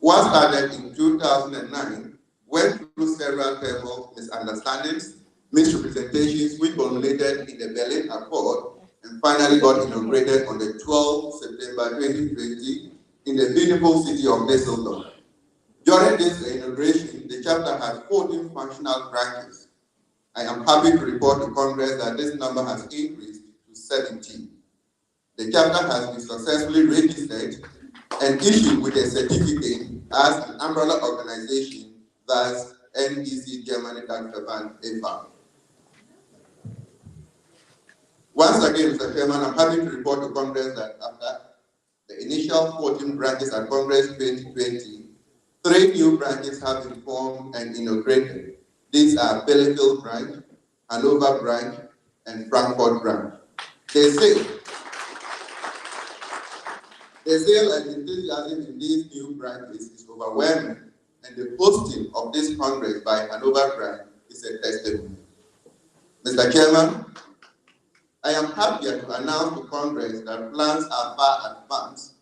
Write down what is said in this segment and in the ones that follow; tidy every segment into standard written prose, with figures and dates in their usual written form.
was started in 2009, went through several terrible misunderstandings, misrepresentations, which culminated in the Berlin Accord, and finally got inaugurated on the 12th September 2020 in the beautiful city of Düsseldorf. During this inauguration, the chapter has 14 functional branches. I am happy to report to Congress that this number has increased to 17. The chapter has been successfully registered and issued with a certificate as an umbrella organization, thus NEC Germany Dachverband e.V. Once again, Mr. Chairman, I'm happy to report to Congress that after the initial 14 branches at Congress 2020, 3 new branches have been formed and inaugurated. These are Bielefeld branch, Hannover branch, and Frankfurt branch. They say the zeal and enthusiasm in these new branches is overwhelming, and the hosting of this Congress by Hannover branch is a testimony. Mr. Chairman, I am happy to announce to Congress that plans are far advanced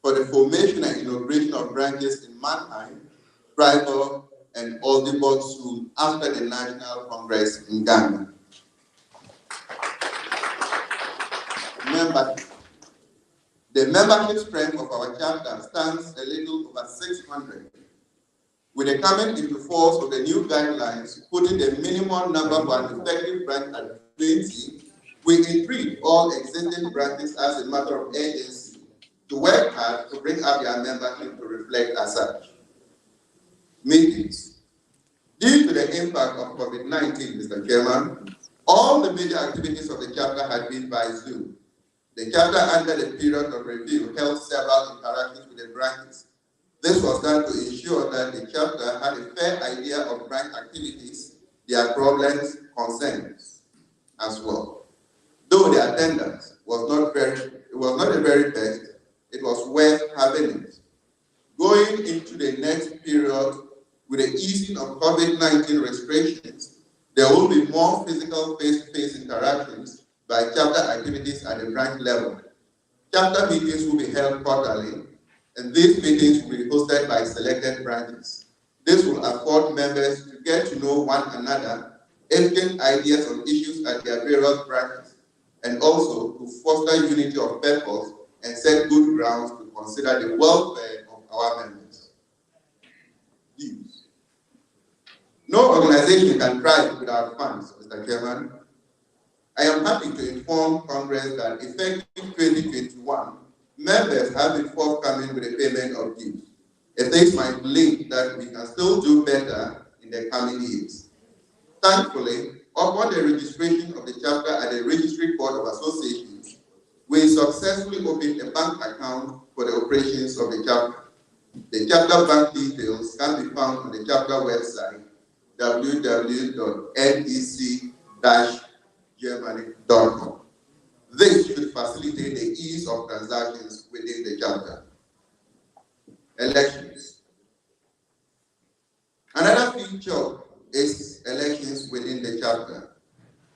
for the formation and inauguration of branches in Mannheim, Freiburg, and Oldenburg soon after the National Congress in Ghana. The membership strength of our chapter stands a little over 600. With the coming into force of the new guidelines, putting the minimum number for an effective branch at 20, we entreat all existing branches as a matter of urgency to work hard to bring up their membership to reflect as such. Meetings. Due to the impact of COVID-19, Mr. Chairman, all the major activities of the chapter had been by Zoom. The chapter, under the period of review, held several interactions with the branches. This was done to ensure that the chapter had a fair idea of branch activities, their problems, concerns, as well. Though the attendance was not the very best, it was worth having it. Going into the next period with the easing of COVID-19 restrictions, there will be more physical face-to-face interactions by chapter activities at the branch level. Chapter meetings will be held quarterly, and these meetings will be hosted by selected branches. This will afford members to get to know one another, exchange ideas on issues at their various branches, and also to foster unity of purpose and set good grounds to consider the welfare of our members. Views. No organization can thrive without funds, Mr. Chairman. I am happy to inform Congress that effective 2021, members have been forthcoming with the payment of dues. It is my belief that we can still do better in the coming years. Thankfully, upon the registration of the chapter at the Registry Court of Associations, we successfully opened a bank account for the operations of the chapter. The chapter bank details can be found on the chapter website, www.nec-germany.com. This should facilitate the ease of transactions within the chapter. Elections. Another feature is elections within the chapter.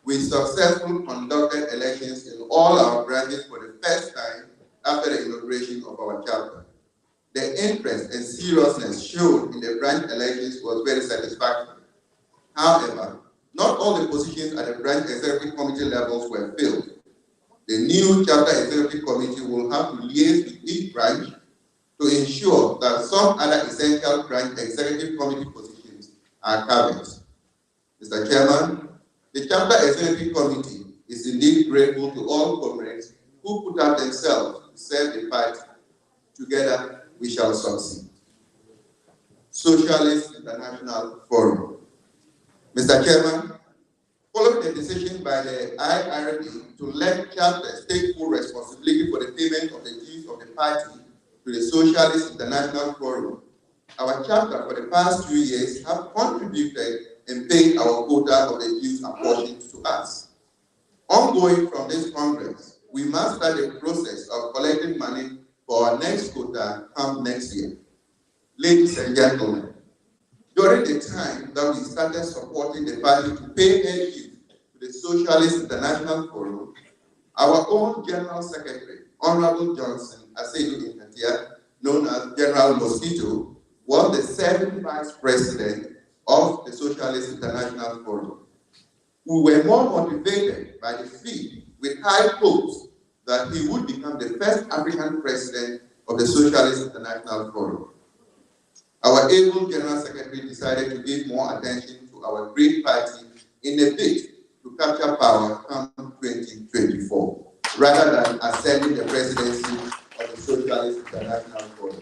We successfully conducted elections in all our branches for the first time after the inauguration of our chapter. The interest and seriousness shown in the branch elections was very satisfactory. However, not all the positions at the branch executive committee levels were filled. The new chapter executive committee will have to liaise with each branch to ensure that some other essential branch executive committee positions are covered. Mr. Chairman, the chapter executive committee is indeed grateful to all comrades who put up themselves to serve the party. Together, we shall succeed. Socialist International Forum. Mr. Chairman, following the decision by the IRD to let chapters take full responsibility for the payment of the dues of the party to the Socialist International Forum, our chapter for the past 2 years have contributed and paid our quota of the dues apportioned to us. Ongoing from this Congress, we must start the process of collecting money for our next quota come next year. Ladies and gentlemen, during the time that we started supporting the party to pay their dues to the Socialist International Forum, our own General Secretary, Honorable Johnson Asedu Inkatia, known as General Mosquito, was the seventh vice president of the Socialist International Forum. We were more motivated by the feat with high hopes that he would become the first African president of the Socialist International Forum. Our able General Secretary decided to give more attention to our great party in a bid to capture power come 2024, rather than ascending the presidency of the Socialist International Forum.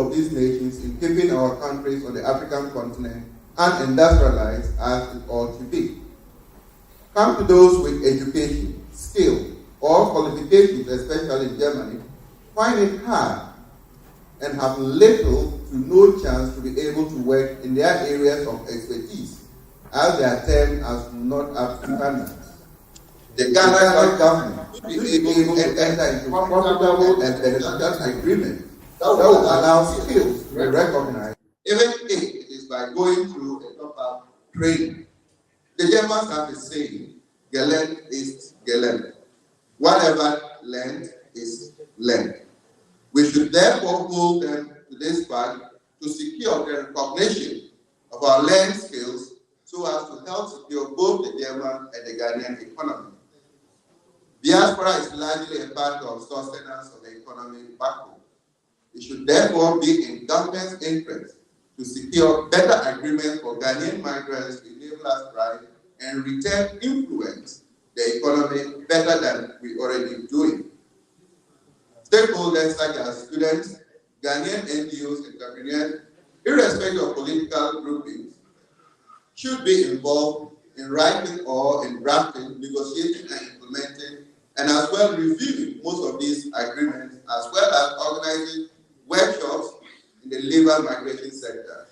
of these nations in keeping our countries on the African continent unindustrialized as it ought to be. Come to those with education, skill, or qualifications, especially in Germany, find it hard and have little to no chance to be able to work in their areas of expertise, as they are termed as not up to standards. The Ghana government should be able to enter into profitable and beneficial agreements that will allow skills to be recognized, even if it is by going through a proper training. The Germans have a saying, Gelernt ist gelernt. Whatever learned is learned. We should therefore hold them to this part to secure the recognition of our learned skills so as to help secure both the German and the Ghanaian economy. Diaspora is largely a part of sustenance of the economy back home. It should therefore be in government's interest to secure better agreements for Ghanaian migrants to enable us thrive and return influence the economy better than we already doing. Stakeholders such as students, Ghanaian NGOs, entrepreneurs, irrespective of political groupings, should be involved in writing or in drafting, negotiating and implementing, and as well reviewing most of these agreements, as well as organizing workshops in the labor migration sector,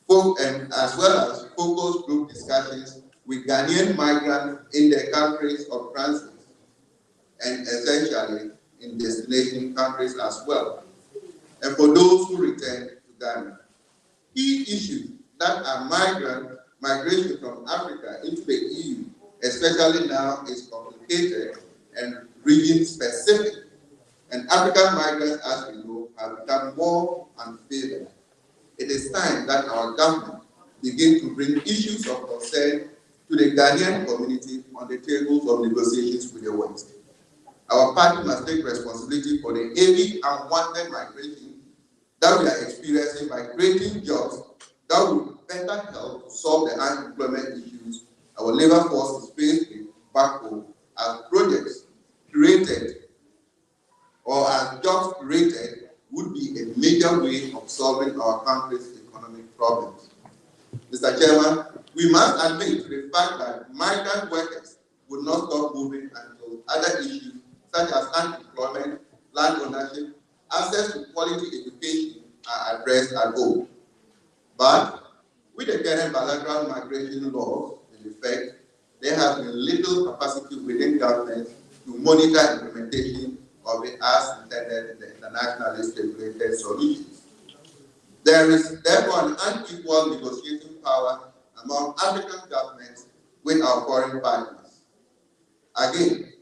and as well as focus group discussions with Ghanaian migrants in their countries of transit, and essentially in destination countries as well, and for those who return to Ghana. Key issues that are migration from Africa into the EU, especially now, is complicated and region-specific, and African migrants, as we know, have become more unfavored. It is time that our government begin to bring issues of concern to the Ghanaian community on the tables of negotiations with the West. Our party must take responsibility for the heavy unwanted migration that we are experiencing by creating jobs that will better help to solve the unemployment issues our labor force is faced with back home, as projects created or as jobs created would be a major way of solving our country's economic problems. Mr. Chairman, we must admit to the fact that migrant workers will not stop moving until other issues such as unemployment, land ownership, access to quality education are addressed at home. But with the current bilateral migration laws in effect, there has been little capacity within government to monitor implementation of it as intended in the internationally stipulated solutions. There is therefore an unequal negotiating power among African governments with our foreign partners. Again,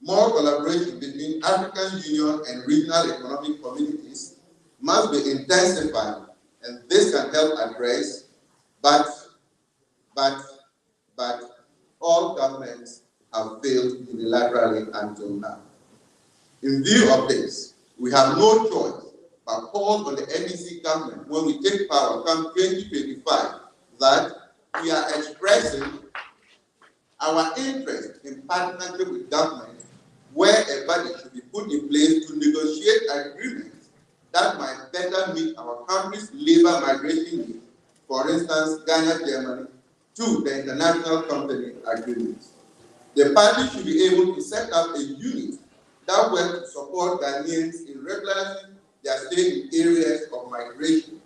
more collaboration between African Union and regional economic communities must be intensified, and this can help address, but all governments have failed unilaterally until now. In view of this, we have no choice but call on the NDC government when we take power come 2025 that we are expressing our interest in partnership with government where a body should be put in place to negotiate agreements that might better meet our country's labor migration needs, for instance, Ghana, Germany, to the international company agreements. The party should be able to set up a unit that will support Ghanaians in regularizing their stay in areas of migration,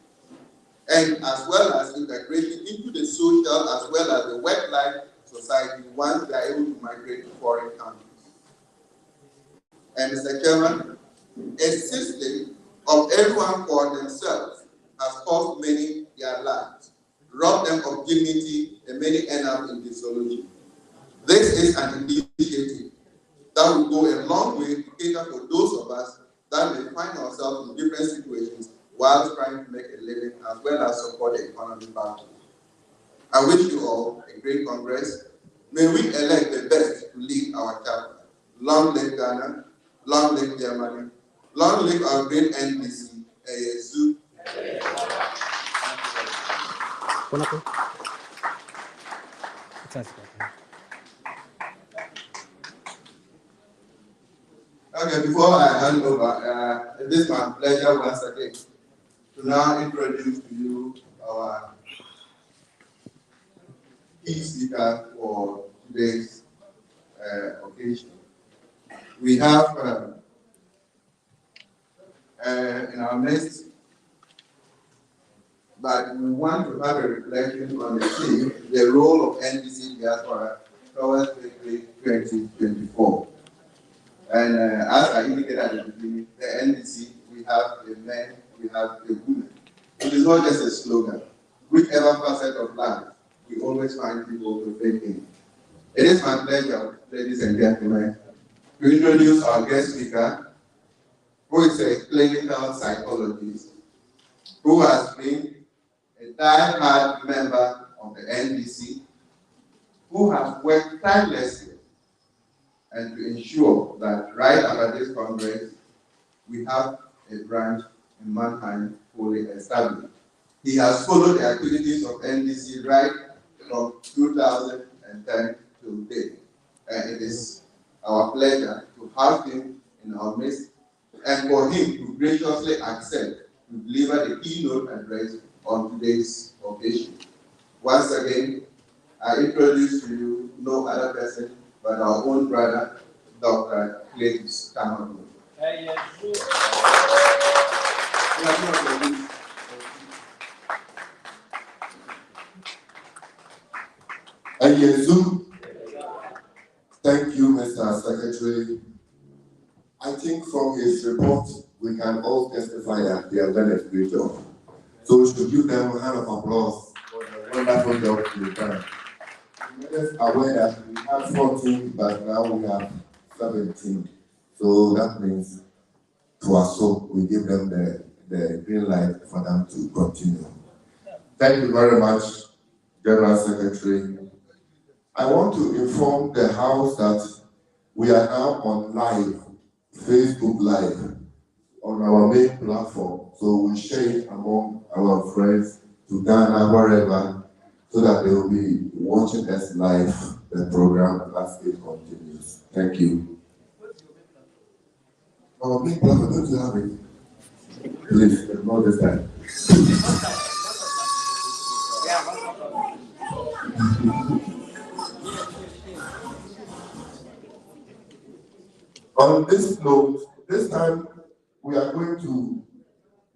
and as well as integration into the social as well as the work-life society once they are able to migrate to foreign countries. And Mr. Chairman, a system of everyone for themselves has cost many their lives, robbed them of dignity, and many end up in dissolution. This is an initiative that will go a long way to cater for those of us that may find ourselves in different situations while trying to make a living as well as support the economy back home. I wish you all a great Congress. May we elect the best to lead our chapter. Long live Ghana, long live Germany, long live our great NDC, ASU. Okay, before I hand over, it is my pleasure once again to now introduce to you our key speaker for today's occasion. We have in our midst, but we want to have a reflection on the theme, the role of NDC diaspora towards Victory 2024. And as I indicated at the beginning, the NDC, we have the men, we have the women. It is not just a slogan. Whichever facet of life, we always find people to fit in. It is my pleasure, ladies and gentlemen, to introduce our guest speaker, who is a clinical psychologist, who has been a die-hard member of the NDC, who has worked tirelessly and to ensure that right after this Congress, we have a branch in Mannheim fully established. He has followed the activities of NDC right from 2010 to date. And it is our pleasure to have him in our midst and for him to graciously accept to deliver the keynote address on today's occasion. Once again, I introduce to you no other person but our own brother, Dr. Cletus Kamako. Thank you, Mr. Secretary. I think from his report, we can all testify that they have done a great job. So we should give them a hand of applause for the wonderful job they've done. We are aware that we have 14, but now we have 17. So that means to us, so we give them the green light for them to continue. Thank you very much, General Secretary. I want to inform the House that we are now on live, Facebook Live, on our main platform. So we share it among our friends to Ghana, wherever, so that they will be watching us live, the program as it continues. Thank you. Our main platform, don't you have it? Please, not this time. On this note, this time we are going to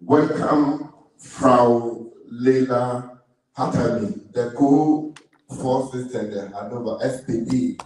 welcome Frau Leila Hatami, the co-4 sister, the Hannover SPD.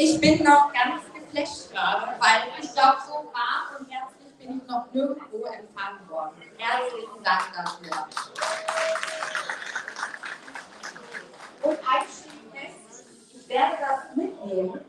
Ich bin noch ganz geflasht gerade, weil ich glaube, so warm und herzlich bin ich noch nirgendwo empfangen worden. Herzlichen Dank dafür. Und eins steht fest, ich werde das mitnehmen.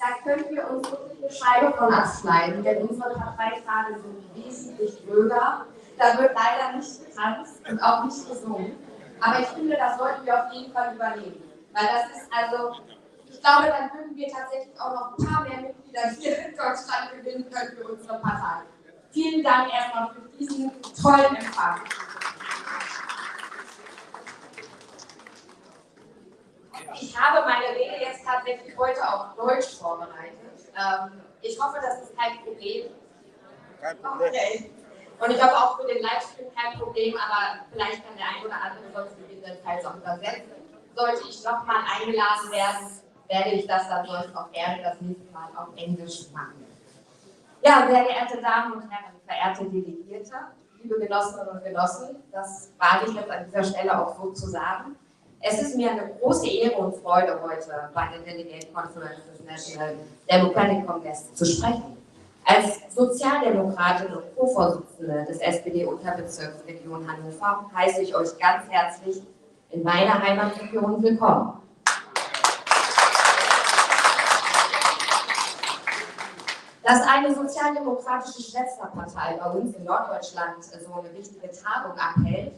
Da können wir uns wirklich eine Scheibe von abschneiden, denn unsere Parteitage sind wesentlich ruhiger. Da wird leider nicht getanzt und auch nicht gesungen. Aber ich finde, das sollten wir auf jeden Fall übernehmen. Weil das ist also, ich glaube, dann würden wir tatsächlich auch noch ein paar mehr Mitglieder hier in Deutschland gewinnen können für unsere Partei. Vielen Dank erstmal für diesen tollen Empfang. Ich habe meine Rede jetzt tatsächlich heute auf Deutsch vorbereitet. Ich hoffe, das ist kein Problem. Kein Problem. Okay. Und ich hoffe auch für den Livestream kein Problem, aber vielleicht kann der ein oder andere sonst gegebenenfalls auch übersetzen. Sollte ich nochmal eingeladen werden, werde ich das dann sonst auch gerne das nächste Mal auf Englisch machen. Ja, sehr geehrte Damen und Herren, verehrte Delegierte, liebe Genossinnen und Genossen, das wage ich jetzt an dieser Stelle auch so zu sagen. Es ist mir eine große Ehre und Freude, heute bei der Delegate Conference-Hannover Democratic Congress zu sprechen. Als Sozialdemokratin und Co-Vorsitzende des SPD-Unterbezirks Region Hannover heiße ich euch ganz herzlich in meiner Heimatregion willkommen. Dass eine sozialdemokratische Schwesterpartei bei uns in Norddeutschland so eine wichtige Tagung abhält,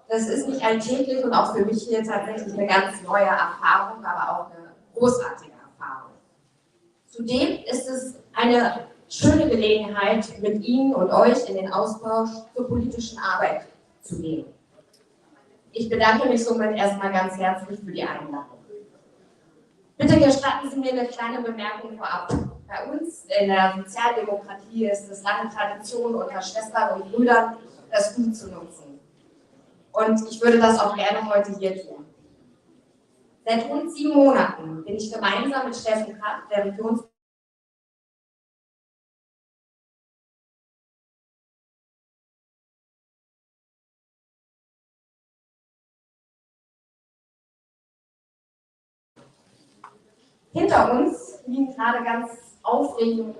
das ist nicht alltäglich und auch für mich hier tatsächlich eine ganz neue Erfahrung, aber auch eine großartige Erfahrung. Zudem ist es eine schöne Gelegenheit, mit Ihnen und euch in den Austausch zur politischen Arbeit zu gehen. Ich bedanke mich somit erstmal ganz herzlich für die Einladung. Bitte gestatten Sie mir eine kleine Bemerkung vorab. Bei uns in der Sozialdemokratie ist es lange Tradition, unter Schwestern und Brüdern das Gut zu nutzen. Und ich würde das auch gerne heute hier tun. Seit rund 7 Monaten bin ich gemeinsam mit Steffen Kraft, der Regions Hinter uns liegen gerade ganz aufregende,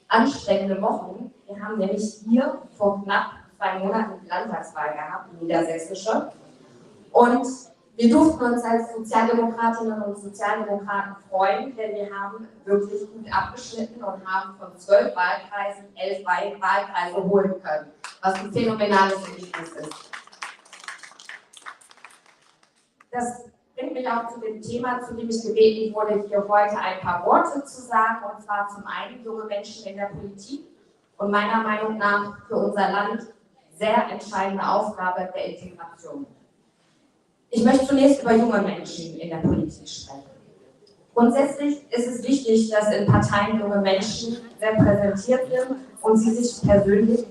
anstrengende Wochen. Wir haben nämlich hier vor knapp 2 Monaten die Landtagswahl gehabt, die niedersächsische. Und wir durften uns als Sozialdemokratinnen und Sozialdemokraten freuen, denn wir haben wirklich gut abgeschnitten und haben von 12 Wahlkreisen 11 Wahlkreise holen können, was ein phänomenales Ergebnis ist. Das bringt mich auch zu dem Thema, zu dem ich gebeten wurde, hier heute ein paar Worte zu sagen, und zwar zum einen junge Menschen in der Politik und meiner Meinung nach für unser Land sehr entscheidende Aufgabe der Integration. Ich möchte zunächst über junge Menschen in der Politik sprechen. Grundsätzlich ist es wichtig, dass in Parteien junge Menschen repräsentiert sind und sie sich persönlich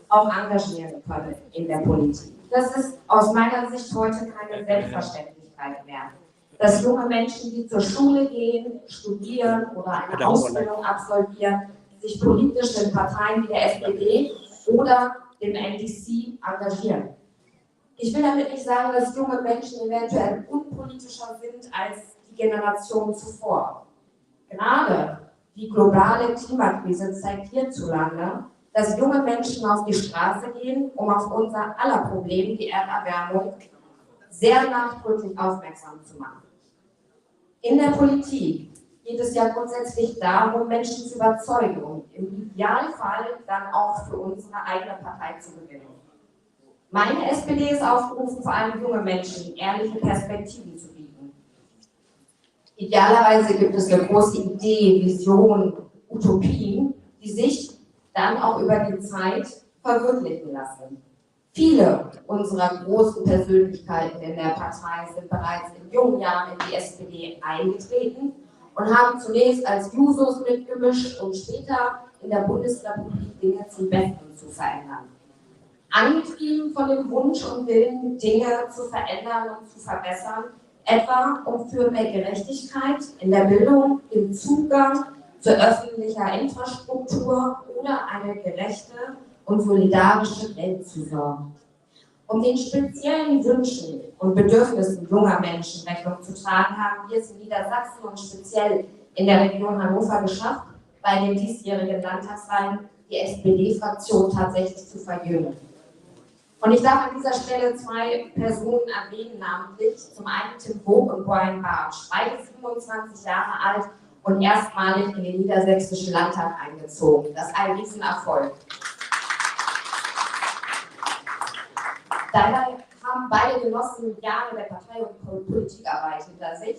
auch engagieren können in der Politik. Das ist aus meiner Sicht heute keine Selbstverständlichkeit mehr. Dass junge Menschen, die zur Schule gehen, studieren oder eine Ausbildung absolvieren, sich politisch in Parteien wie der SPD oder dem NDC engagieren. Ich will damit nicht sagen, dass junge Menschen eventuell unpolitischer sind als die Generation zuvor. Gerade die globale Klimakrise zeigt hierzulande, dass junge Menschen auf die Straße gehen, um auf unser aller Problem, die Erderwärmung, sehr nachdrücklich aufmerksam zu machen. In der Politik geht es ja grundsätzlich darum, Menschen zu überzeugen und im Idealfall dann auch für unsere eigene Partei zu gewinnen. Meine SPD ist aufgerufen, vor allem junge Menschen ehrliche Perspektiven zu bieten. Idealerweise gibt es eine große Idee, Vision, Utopien, die sich dann auch über die Zeit verwirklichen lassen. Viele unserer großen Persönlichkeiten in der Partei sind bereits in jungen Jahren in die SPD eingetreten und haben zunächst als Jusos mitgemischt und später in der Bundesrepublik Dinge zum Besten zu verändern. Angetrieben von dem Wunsch und Willen, Dinge zu verändern und zu verbessern, etwa um für mehr Gerechtigkeit in der Bildung, im Zugang zu öffentlicher Infrastruktur oder eine gerechte und solidarische Welt zu sorgen. Um den speziellen Wünschen und Bedürfnissen junger Menschen Rechnung zu tragen, haben wir es in Niedersachsen und speziell in der Region Hannover geschafft, bei den diesjährigen Landtagswahlen die SPD-Fraktion tatsächlich zu verjüngen. Und ich darf an dieser Stelle zwei Personen erwähnen, namentlich zum einen Tim Vogt und Brian Bartsch, beide 25 Jahre alt und erstmalig in den niedersächsischen Landtag eingezogen. Das ist ein Riesenerfolg. Dabei haben beide Genossen Jahre der Partei- und Politikarbeit hinter sich,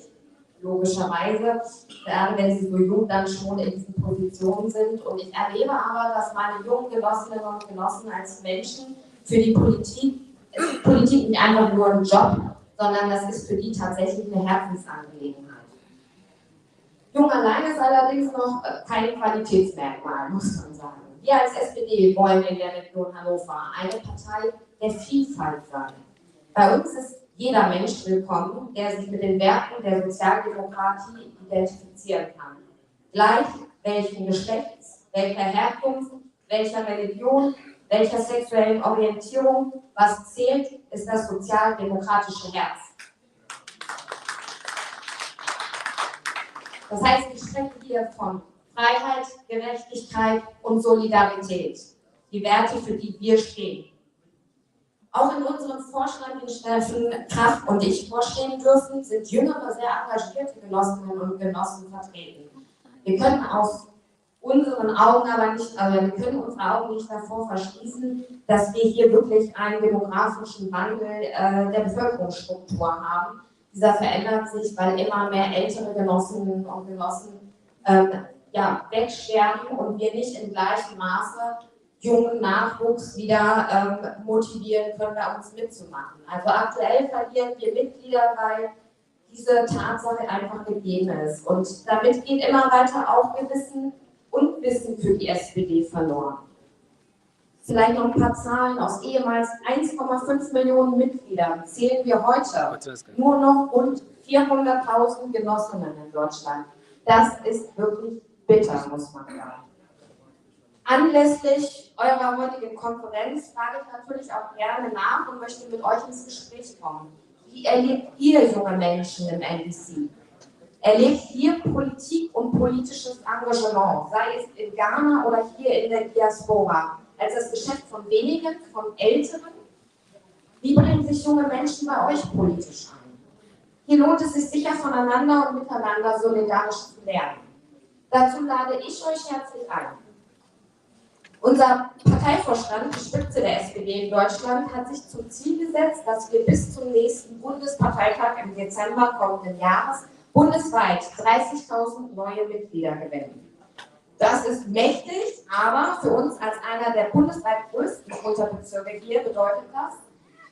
logischerweise, gerade wenn sie so jung dann schon in diesen Positionen sind. Und ich erlebe aber, dass meine jungen Genossinnen und Genossen als Menschen für die Politik, ist Politik nicht einfach nur ein Job, sondern das ist für die tatsächlich eine Herzensangelegenheit. Jung allein ist allerdings noch kein Qualitätsmerkmal, muss man sagen. Wir als SPD wollen in der Region Hannover eine Partei der Vielfalt sein. Bei uns ist jeder Mensch willkommen, der sich mit den Werten der Sozialdemokratie identifizieren kann. Gleich welchen Geschlechts, welcher Herkunft, welcher Religion, welcher sexuellen Orientierung, was zählt, ist das sozialdemokratische Herz. Das heißt, ich spreche hier von Freiheit, Gerechtigkeit und Solidarität, die Werte, für die wir stehen. Auch in unserem Vorstand, den Steffen Kraft und ich vorstehen dürfen, sind jüngere, sehr engagierte Genossinnen und Genossen vertreten. Wir können aus unseren Augen aber nicht, wir können unsere Augen nicht davor verschließen, dass wir hier wirklich einen demografischen Wandel der Bevölkerungsstruktur haben. Dieser verändert sich, weil immer mehr ältere Genossinnen und Genossen wegsterben und wir nicht in gleichem Maße jungen Nachwuchs wieder motivieren können, bei uns mitzumachen. Also aktuell verlieren wir Mitglieder, weil diese Tatsache einfach gegeben ist. Und damit geht immer weiter auch Gewissen und Wissen für die SPD verloren. Vielleicht noch ein paar Zahlen aus ehemals 1,5 Millionen Mitgliedern zählen wir heute nur noch rund 400.000 Genossinnen in Deutschland. Das ist wirklich bitter, muss man sagen. Anlässlich eurer heutigen Konferenz frage ich natürlich auch gerne nach und möchte mit euch ins Gespräch kommen. Wie erlebt ihr junge Menschen im NDC? Erlebt ihr Politik und politisches Engagement, sei es in Ghana oder hier in der Diaspora, als das Geschäft von wenigen, von Älteren? Wie bringen sich junge Menschen bei euch politisch ein? Hier lohnt es sich sicher, voneinander und miteinander solidarisch zu lernen. Dazu lade ich euch herzlich ein. Unser Parteivorstand, die Spitze der SPD in Deutschland, hat sich zum Ziel gesetzt, dass wir bis zum nächsten Bundesparteitag im Dezember kommenden Jahres bundesweit 30.000 neue Mitglieder gewinnen. Das ist mächtig, aber für uns als einer der bundesweit größten Unterbezirke hier bedeutet das,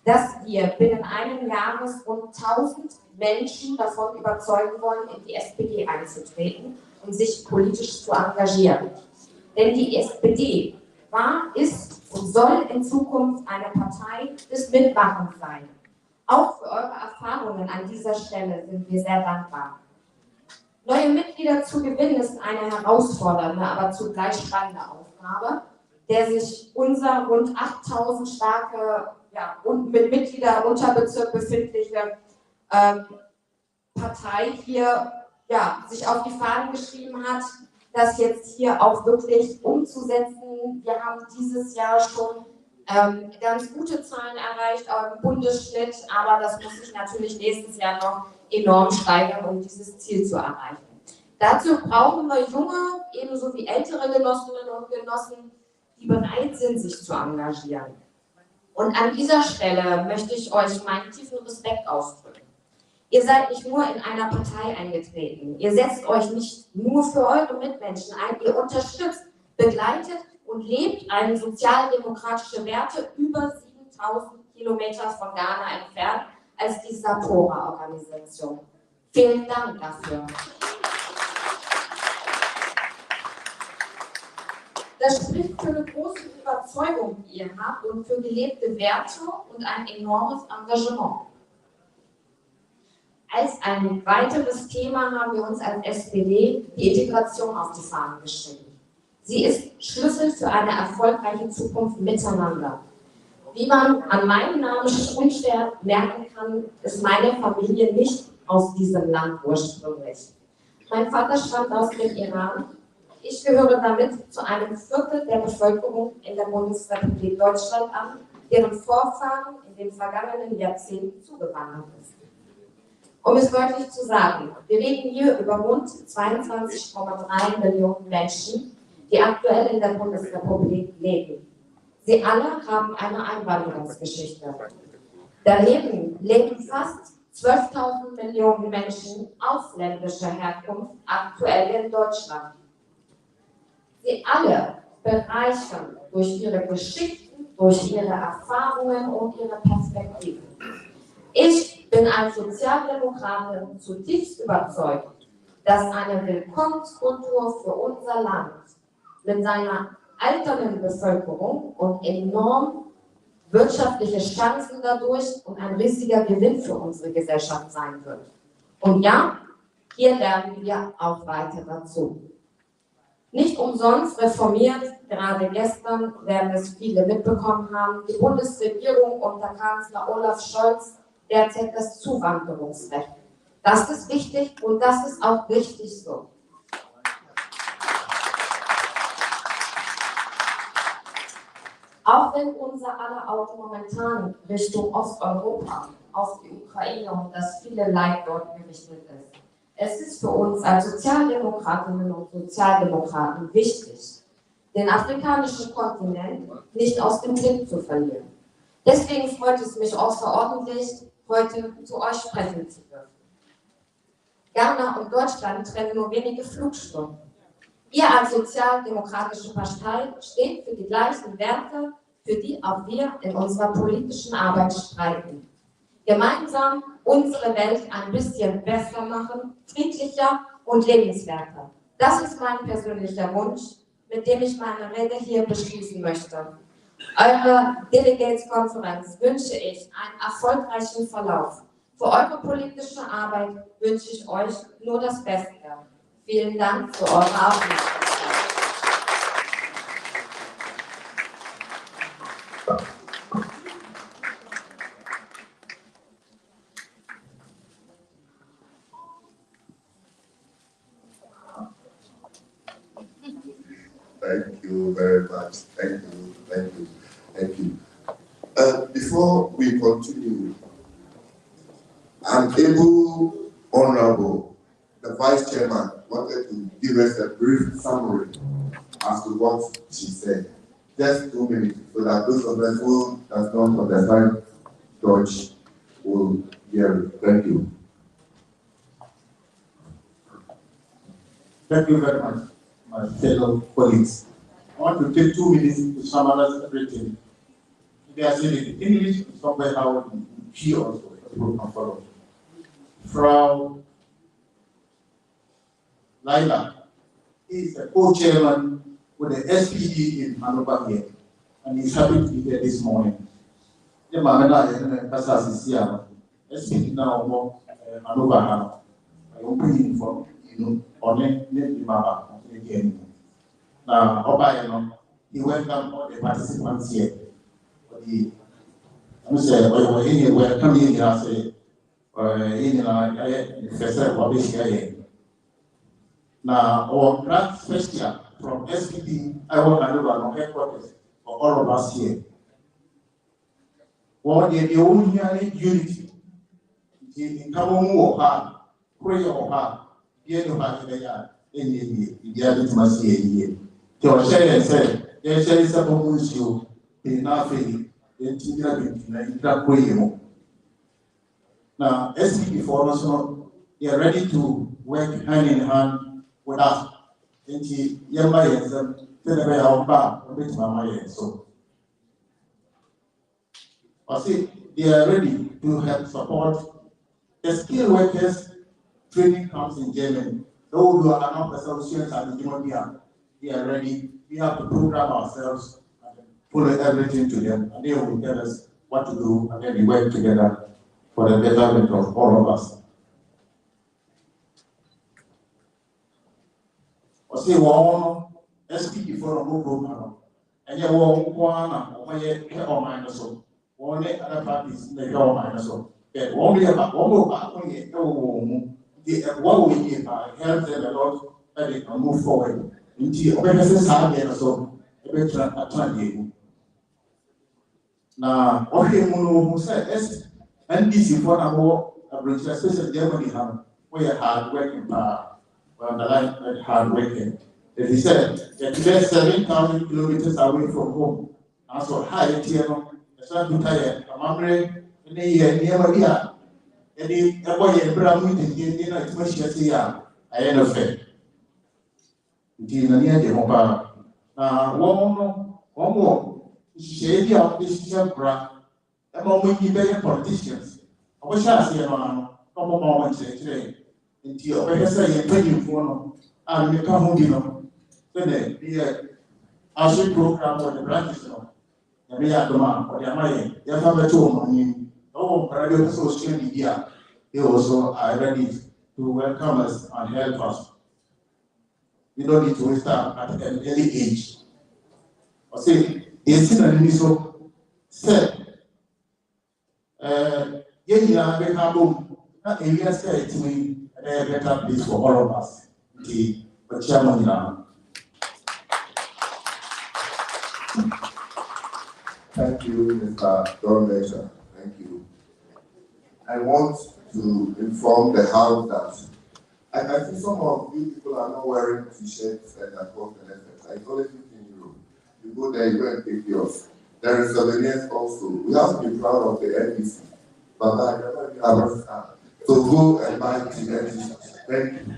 dass wir binnen einem Jahres rund 1.000 Menschen davon überzeugen wollen, in die SPD einzutreten und sich politisch zu engagieren. Denn die SPD war, ist und soll in Zukunft eine Partei des Mitmachens sein. Auch für eure Erfahrungen an dieser Stelle sind wir sehr dankbar. Neue Mitglieder zu gewinnen ist eine herausfordernde, aber zugleich spannende Aufgabe, der sich unser rund 8.000 starke und mit Mitglieder Unterbezirk befindliche Partei hier sich auf die Fahnen geschrieben hat, das jetzt hier auch wirklich umzusetzen. Wir haben dieses Jahr schon ganz gute Zahlen erreicht, auch im Bundesschnitt, aber das muss sich natürlich nächstes Jahr noch enorm steigern, um dieses Ziel zu erreichen. Dazu brauchen wir junge, ebenso wie ältere Genossinnen und Genossen, die bereit sind, sich zu engagieren. Und an dieser Stelle möchte ich euch meinen tiefen Respekt ausdrücken. Ihr seid nicht nur in einer Partei eingetreten, ihr setzt euch nicht nur für eure Mitmenschen ein, ihr unterstützt, begleitet und lebt eine sozialdemokratische Werte über 7000 Kilometer von Ghana entfernt als die Sapora-Organisation. Vielen Dank dafür. Das spricht für eine große Überzeugung, die ihr habt, und für gelebte Werte und ein enormes Engagement. Als ein weiteres Thema haben wir uns als SPD die Integration auf die Fahnen geschrieben. Sie ist Schlüssel für eine erfolgreiche Zukunft miteinander. Wie man an meinem Namen unschwer merken kann, ist meine Familie nicht aus diesem Land ursprünglich. Mein Vater stammt aus dem Iran. Ich gehöre damit zu einem Viertel der Bevölkerung in der Bundesrepublik Deutschland an, deren Vorfahren in den vergangenen Jahrzehnten zugewandert ist. Um es deutlich zu sagen, wir reden hier über rund 22,3 Millionen Menschen, die aktuell in der Bundesrepublik leben. Sie alle haben eine Einwanderungsgeschichte. Daneben leben fast 12.000 Millionen Menschen ausländischer Herkunft aktuell in Deutschland. Sie alle bereichern durch ihre Geschichten, durch ihre Erfahrungen und ihre Perspektiven. Ich bin als Sozialdemokratin zutiefst überzeugt, dass eine Willkommenskultur für unser Land mit seiner alternden Bevölkerung und enorm wirtschaftliche Chancen dadurch und ein riesiger Gewinn für unsere Gesellschaft sein wird. Und ja, hier lernen wir auch weiter dazu. Nicht umsonst reformiert, gerade gestern werden es viele mitbekommen haben, die Bundesregierung unter Kanzler Olaf Scholz derzeit das Zuwanderungsrecht. Das ist wichtig und das ist auch richtig so. Auch wenn unser aller Augen momentan Richtung Osteuropa, auf die Ukraine und das viele Leid dort gerichtet ist. Es ist für uns als Sozialdemokratinnen und Sozialdemokraten wichtig, den afrikanischen Kontinent nicht aus dem Blick zu verlieren. Deswegen freut es mich außerordentlich, heute zu euch sprechen zu dürfen. Ghana und Deutschland trennen nur wenige Flugstunden. Ihr als sozialdemokratische Partei steht für die gleichen Werte, für die auch wir in unserer politischen Arbeit streiten. Gemeinsam unsere Welt ein bisschen besser machen, friedlicher und lebenswerter. Das ist mein persönlicher Wunsch, mit dem ich meine Rede hier beschließen möchte. Eurer Delegates Conference wünsche ich einen erfolgreichen Verlauf. Für eure politische Arbeit wünsche ich euch nur das Beste. Vielen Dank für eure Aufmerksamkeit. Thank you very much. Thank you, thank you, thank you. Before we continue, an able, honorable, the Vice Chairman wanted to give us a brief summary as to what she said. Just 2 minutes, so that those of us who does not understand Dutch will hear it. Thank you. Thank you very much, my fellow colleagues. I want to take 2 minutes to summarize everything. They are saying in English, somewhere how she also people can follow. Frau Laila is the co-chairman with the SPD in Hannover here, and he's happy to be here this morning. The Mamela and Casas is here. SPD now more Hannover. I open him for only the Mama again. Now, Oba, he welcomed all the participants here. I say, we're coming in here, I say, in the first publish here. Now, our grant special from SPP, I want to know headquarters for all of us here. One day, the only unity, the Kamu Oha, Korea Oha, the end of Hajaya, the other to my CA. The share said, there is a bonus you in nothing, then Tigra. Now, SPP for us, they are ready to work hand in hand with us. Nti yɛmma yɛn nsɛm sɛdeɛ ɛbɛyɛ a ɔba a ɔbɛtumi ama yɛn so. Ɔse they are ready to help support the skilled workers training camps in Germany. Those who are not persons and they are ready. We have to program ourselves and pull everything to them, and they will tell us what to do, and then we work together for the betterment of all of us. Say one SPP for a program, and you want one or minus so. One other parties in the minus so. But one way about one more back when you the one way help them a lot that they can move forward. Until businesses have been so a bit at now, okay, who said S NDC for a British especially Germany have where hard working power. The line hard working. As he said, that today 7,000 kilometers away from home. And so high tier, it's not too tired. I'm hungry, and they never here. And the boy and Brown meeting, they not much as they are. I end of it. Until near the Hopa. One more. Shady of this bra. Among we be politicians. I wish I see a man, couple moments today. Until I say, you're paying for and you come home, then the ASHI program for the branches, and we are the man or the money. You have a tool money. Oh, private social media. They also are ready to welcome us and help us. We don't need to start at an early age. I say, it's in a so said, yeah, we have not a year said to me, a better place for all of us. The chairman now. Thank you, Mr. Dormecha. Thank you. I want to inform the House that I can see some of you people are not wearing t-shirts and are called benefits. I only 15 euros. You go there, you go and take yours. There is souvenirs also. We have to be proud of the NBC. But I never have a stand. So go and buy t-shirts. Thank you.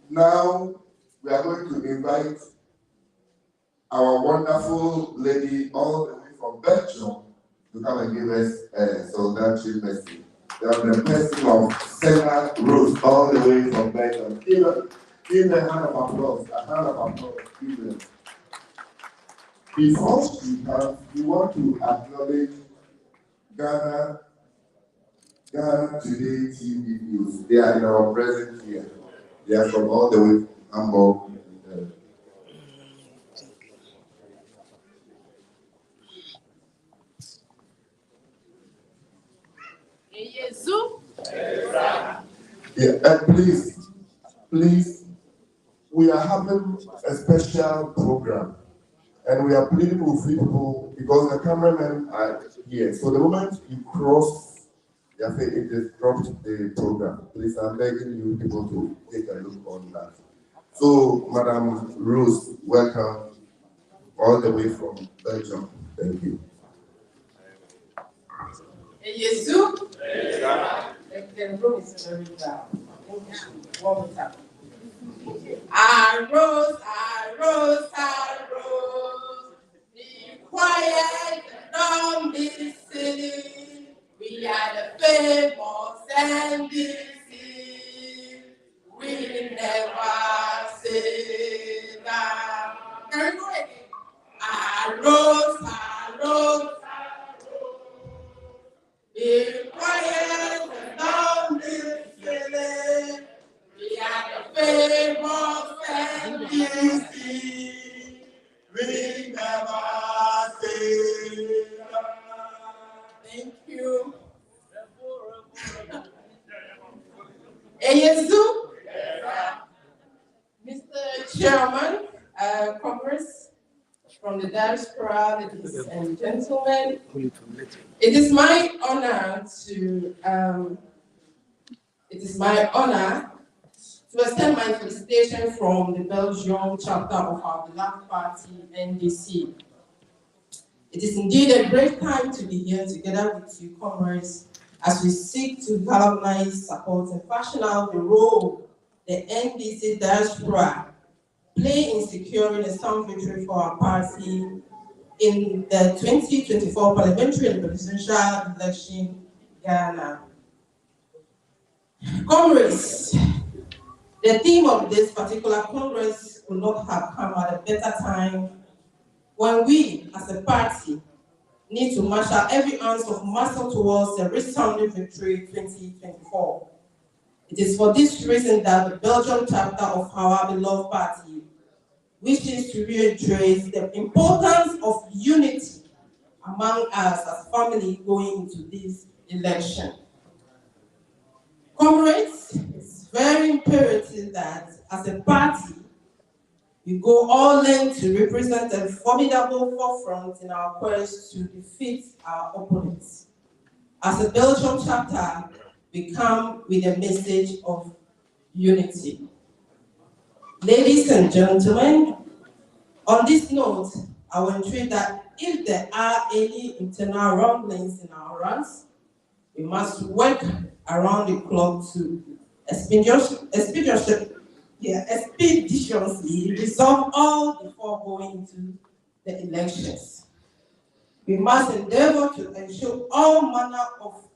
Now, we are going to invite our wonderful lady all the way from Belgium to come and give us a solidarity message. They are the person of Senna Rose all the way from Belgium. Give them a hand of applause. A hand of applause. Give them. Before she comes, we want to acknowledge Ghana Today TV News. They are in our presence here. They are from all the way from Hamburg. Yeah, and please, we are having a special program, and we are pleading with people because the cameramen are here. So the moment you cross, it just dropped the program. Please, I'm begging you people to take a look on that. So, Madam Rose, welcome all the way from Belgium. Thank you. The room is very down. One more time. Arose, arose, arose. Be quiet, don't be silly. We are the famous NBC. We never say that. Can you go again? Arose, arose. Be quiet and don't be silly. We are the famous NBC. We never say that. Thank you. Chairman, Congress, from the diaspora, ladies and gentlemen, it is my honor to extend my felicitation from the Belgium chapter of our beloved party, NDC. It is indeed a great time to be here together with you, comrades, as we seek to galvanize, support, and fashion out the role the NDC diaspora play in securing a sound victory for our party in the 2024 parliamentary and presidential election in Ghana. Comrades, the theme of this particular Congress could not have come at a better time when we, as a party, need to marshal every ounce of muscle towards a resounding victory 2024. It is for this reason that the Belgian chapter of our beloved party wishes to reiterate the importance of unity among us as family going into this election. Comrades, it's very imperative that as a party, we go all in to represent a formidable forefront in our quest to defeat our opponents. As a Belgium chapter, we come with a message of unity. Ladies and gentlemen, on this note, I will entreat that if there are any internal rumblings in our ranks, we must work around the clock to expeditiously resolve all before going into the elections. We must endeavor to ensure all manner of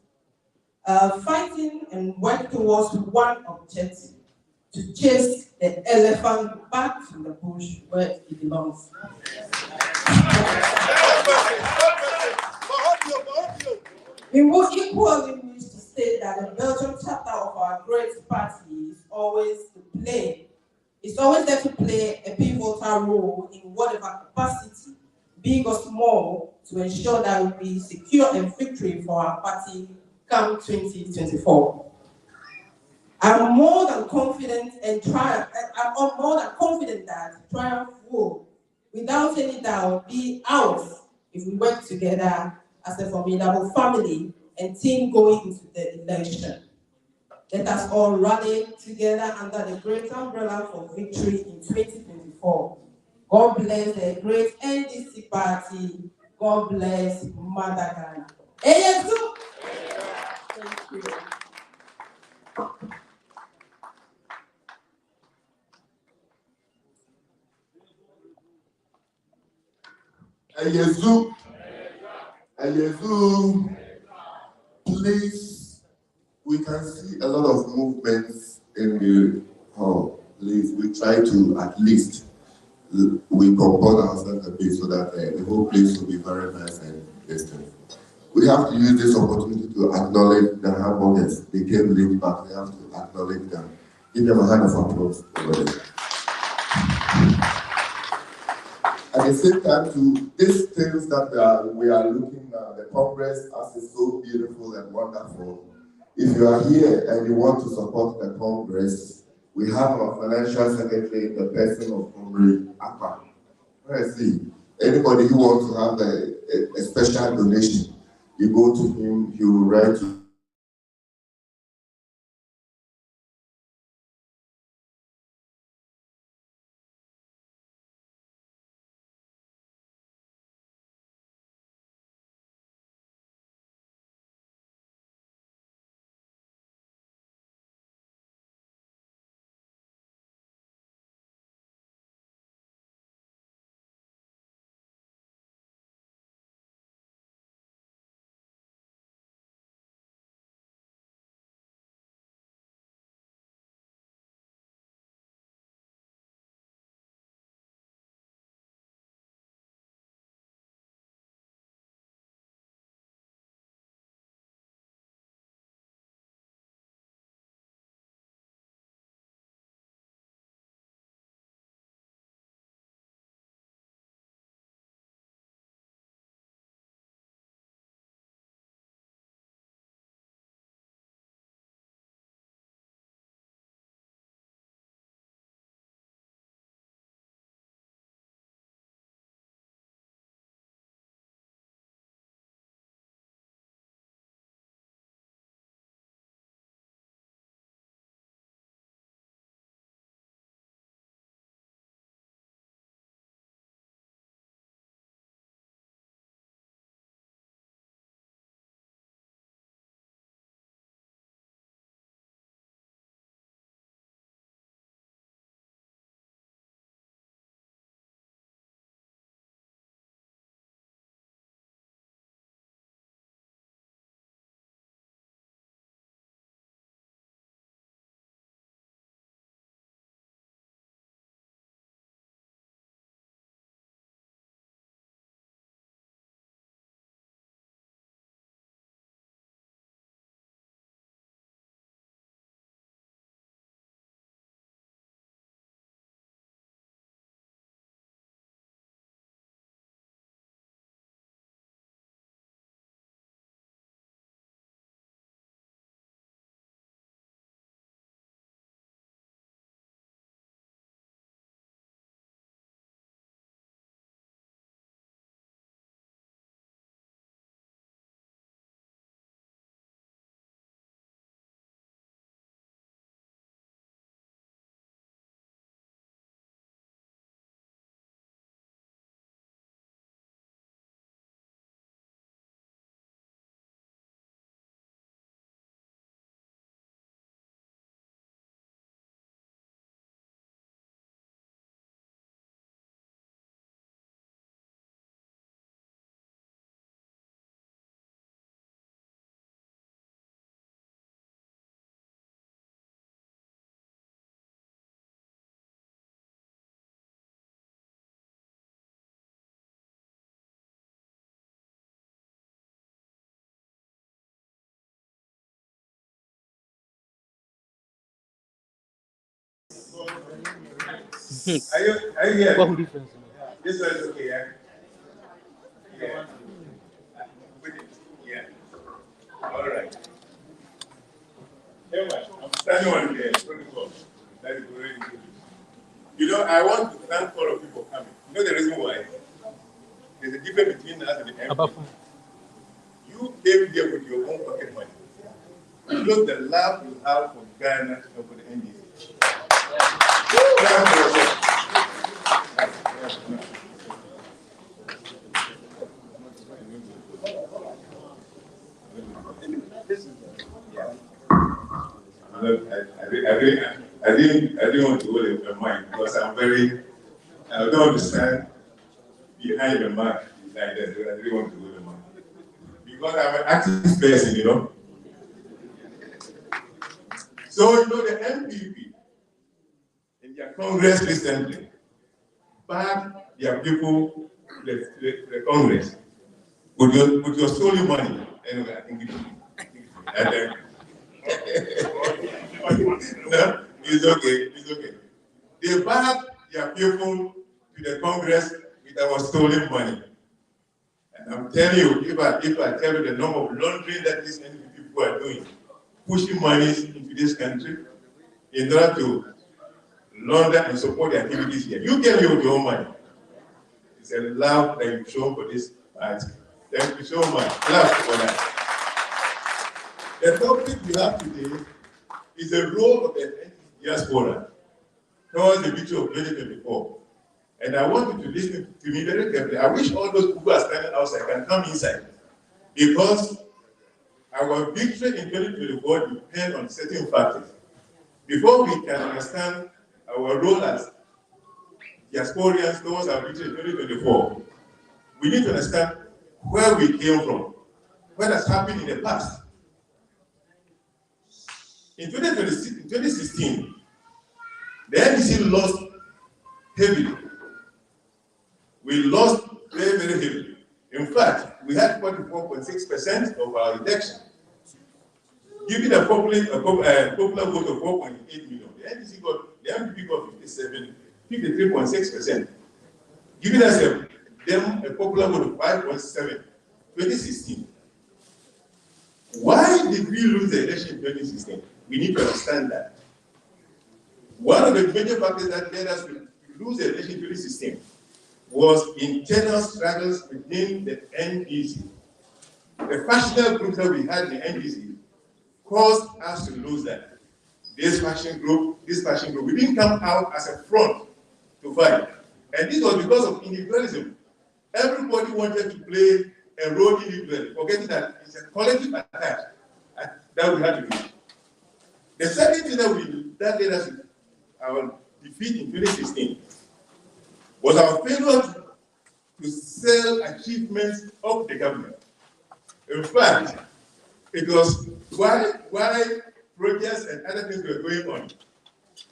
fighting and work towards one objective: to chase the elephant back to the bush where it belongs. We would equally wish to say that the Belgian chapter of our great party is always there to play a pivotal role in whatever capacity, big or small, to ensure that we secure a victory for our party come 2024. I'm more than confident that triumph will, without any doubt, be ours if we work together as a formidable family and team going into the election. Let us all rally together under the great umbrella for victory in 2024. God bless the great NDC party. God bless Mother Ghana. Thank you. Please, we can see a lot of movements in the hall. Please, we try to at least we compose ourselves a bit so that the whole place will be very nice and distant. We have to use this opportunity to acknowledge the hamburgers. They came late, but we have to acknowledge them. Give them a hand of applause. At the same time, to these things that we are looking at, the Congress as is so beautiful and wonderful. If you are here and you want to support the Congress, we have our financial secretary in the person of Comrade Akpa. Where is he? Anybody who wants to have a special donation, you go to him, he will write you. Are you here? This one is okay, yeah? Yeah. Yeah. All right. I'm standing on the protocol. That is already good. You know, I want to thank all of you for coming. You know the reason why? There's a difference between us and the MP. You came here with your own pocket money. You know the love you have for Ghana and for the NDC. I didn't want to hold it in mind because I don't understand behind the mic like that. I didn't want to hold the mic. Because I'm an active person, you know. So, you know, the MPP in their Congress recently backed their people, the Congress, with your stolen money. Anyway, I think no, it's okay, it's okay. They backed their people to the Congress with our stolen money. And I'm telling you, if I tell you the number of laundering that these NPP people are doing, pushing money into this country in order to launder and support the activities here. You came here with your own money. It's a love that you've shown for this party. Thank you so much. Love for that. The topic we have today is the role of the diaspora towards the victory of 2024. And I want you to listen to me very carefully. I wish all those people who are standing outside can come inside. Because our victory in 2024 depends on certain factors. Before we can understand our role as diasporians towards our victory in 2024, we need to understand where we came from, what has happened in the past. In 2016, the NDC lost heavily. We lost very, very heavily. In fact, we had 44.6% of our election. Given a popular vote of 4.8 million, the MPP got 53.6%. Giving us a popular vote of 5.7, 2016. Why did we lose the election in 2016? We need to understand that. One of the major factors that led us to lose the election in 2016 was internal struggles within the NDC. The factional groups that we had in the NDC caused us to lose that. This faction group. We didn't come out as a front to fight. And this was because of individualism. Everybody wanted to play a role individually, forgetting that it's a collective attack that we had to do. The second thing that led us to our defeat in 2016 was our failure to sell achievements of the government. In fact, it was while projects and other things were going on,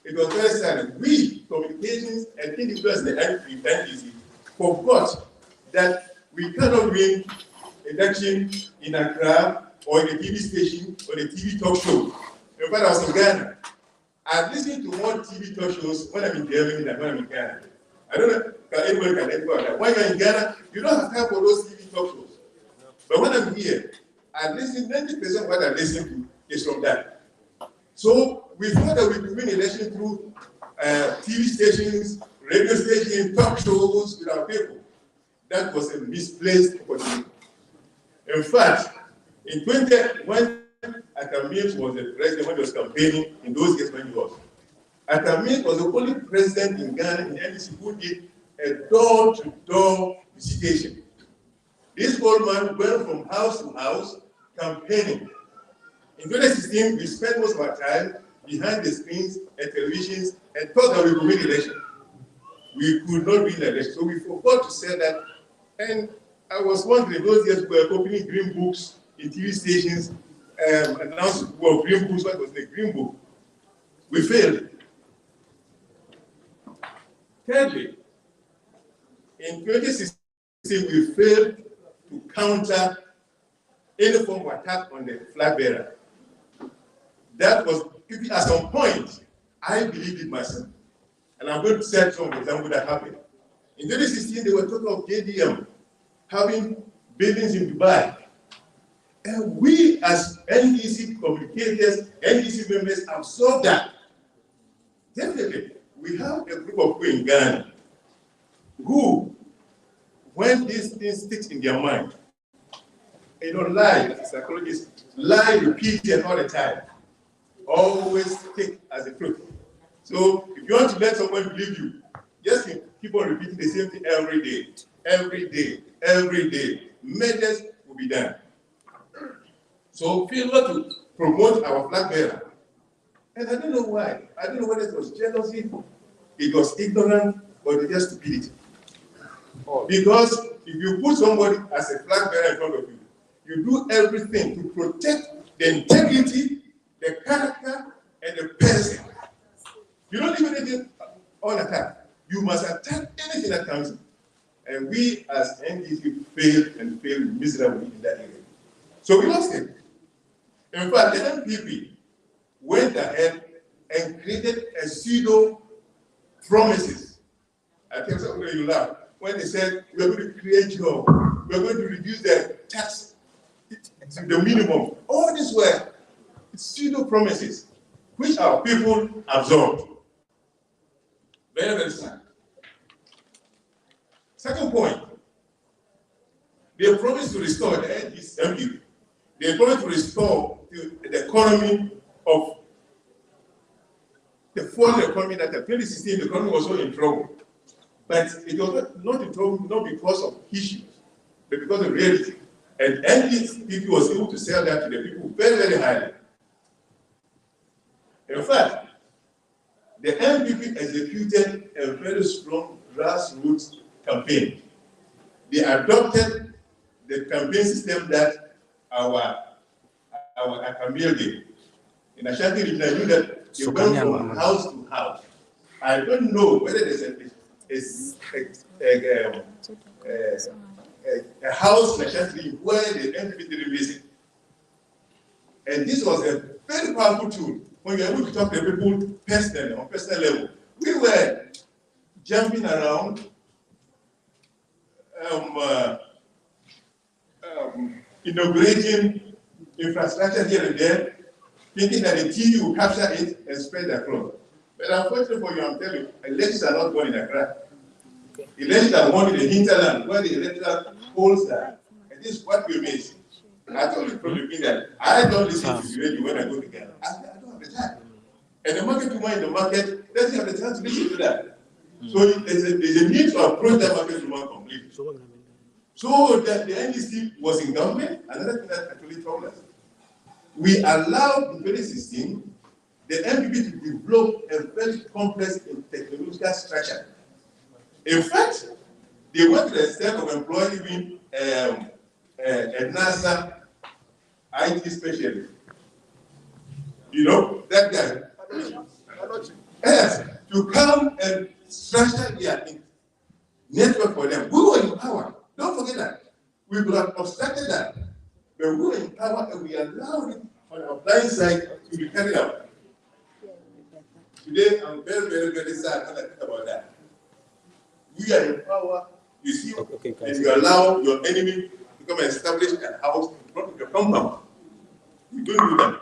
it was very silent. We, communications and individuals in the NDC, forgot that we cannot win election in Accra or in a TV station or a TV talk show. In fact, I was in Ghana. I've listened to more TV talk shows when I'm in Germany than when I'm in Ghana. I don't know if anybody can ever that. When you're in Ghana, you don't have time for those TV talk shows. But when I'm here, I listen, 90% of what I listen to is from that. So we thought that we could win election through TV stations, radio stations, talk shows with our people. That was a misplaced opportunity. In fact, in 20, when Atamir was the president, when he was campaigning in those years when he was, Atamir was the only president in Ghana in NDC who did a door-to-door visitation. This old man went from house to house campaigning. In 2016, we spent most of our time behind the screens and televisions and thought that we could win the election. We could not win the election, so we forgot to say that. And I was wondering, those years we were opening green books in TV stations, announced green books, what was the green book? We failed. Thirdly, in 2016, we failed to counter any form of attack on the flag bearer. That was, at some point, I believed it myself. And I'm going to set some examples that happened. In 2016, they were talking of JDM having buildings in Dubai. And we as NDC communicators, NDC members absorb that. Definitely, we have a group of people in Ghana who, when these things stick in their mind, lie, as a psychologist, lie repeated all the time, always take as a truth. So if you want to let someone believe you, just keep on repeating the same thing every day, every day, every day. Measures will be done. So failure to promote our flag bearer. And I don't know why. I don't know whether it was jealousy, it was ignorance, or it was stupidity. Because if you put somebody as a flag bearer in front of you, you do everything to protect the integrity, the character, and the person. You don't leave anything on attack. You must attack anything that comes in. And we as NDC failed miserably in that area. So we lost it. In fact, the NPP went ahead and created a pseudo promises. I think somewhere you laugh when they said we're going to create jobs, we're going to reduce the tax to the minimum. All these were pseudo promises, which our people absorbed. Very, very sad. Second point, they promised to restore the NPP. They promised to restore the economy of the foreign economy that in 2016 the economy was so in trouble. But it was not in trouble, not because of issues, but because of reality. And NPP was able to sell that to the people very, very highly. In fact, the NPP executed a very strong grassroots campaign. They adopted the campaign system that our Camille did. In Ashanti region, I knew that they went from house to house. I don't know whether there's a house in Ashanti region where the NPP didn't visit. And this was a very powerful tool when you're able to talk to people personally, on personal level. We were jumping around, inaugurating infrastructure here and there, thinking that the TV will capture it and spread across. But unfortunately for you, I'm telling you, elections are not going in Accra. Elections are going in the hinterland, where the electoral polls are. And this is what we miss. I told you from the beginning that I don't listen to the radio when I go to Ghana. I don't have the time. And the market woman in the market doesn't have the time to listen to that. So there's a need to approach that market woman completely. So that the NDC was in government, another thing that actually troubled us. We allowed in 2016 the NPP to develop a very complex technological structure. In fact, they went to the step of employing even a NASA IT specialist. You know, that guy. Yes, to come and structure their network for them. We were in power. Don't forget that. We could have obstructed that. But we were in power and we allowed it on our blind side to be carried out. Today, I'm very, very, very sad when I think about that. We are in power, you see, and you allow your enemy to come and establish a house in front of your compound. We don't do that.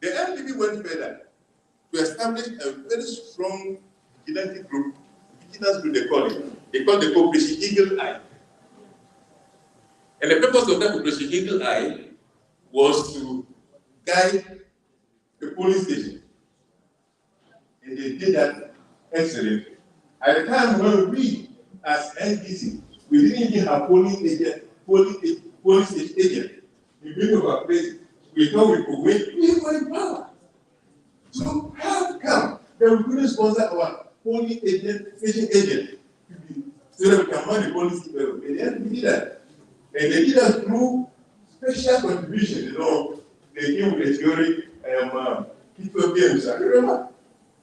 The NPP went further to establish a very strong vigilante group, vigilance group they call it. They call the Operation Eagle Eye. And the purpose of that Operation Eagle Eye was to guide the police station. And they did that excellently. At the time when we, as NDC, we didn't even have police station agent. We didn't have a place. We thought we could win. We were in power. So how come that we couldn't sponsor our police station agent so that we can run the police development? And then we did that. And they did that through special contribution. You know, they came with a theory, people games. I remember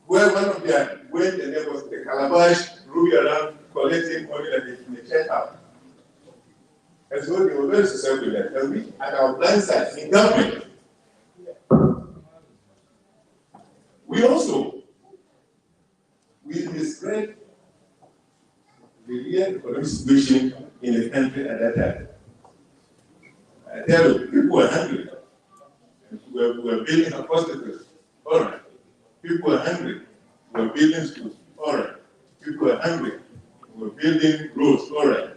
where one of their went and there was the calabash ruby around collecting money that they in the church house. And so they were very successful with that. And we, at our blind side, in government, we also, we describe the real economic situation in the country at that time. I tell you, people were hungry. We were building hospitals. All right. People were hungry. We were building schools. All right. People were hungry. We were building roads. All right.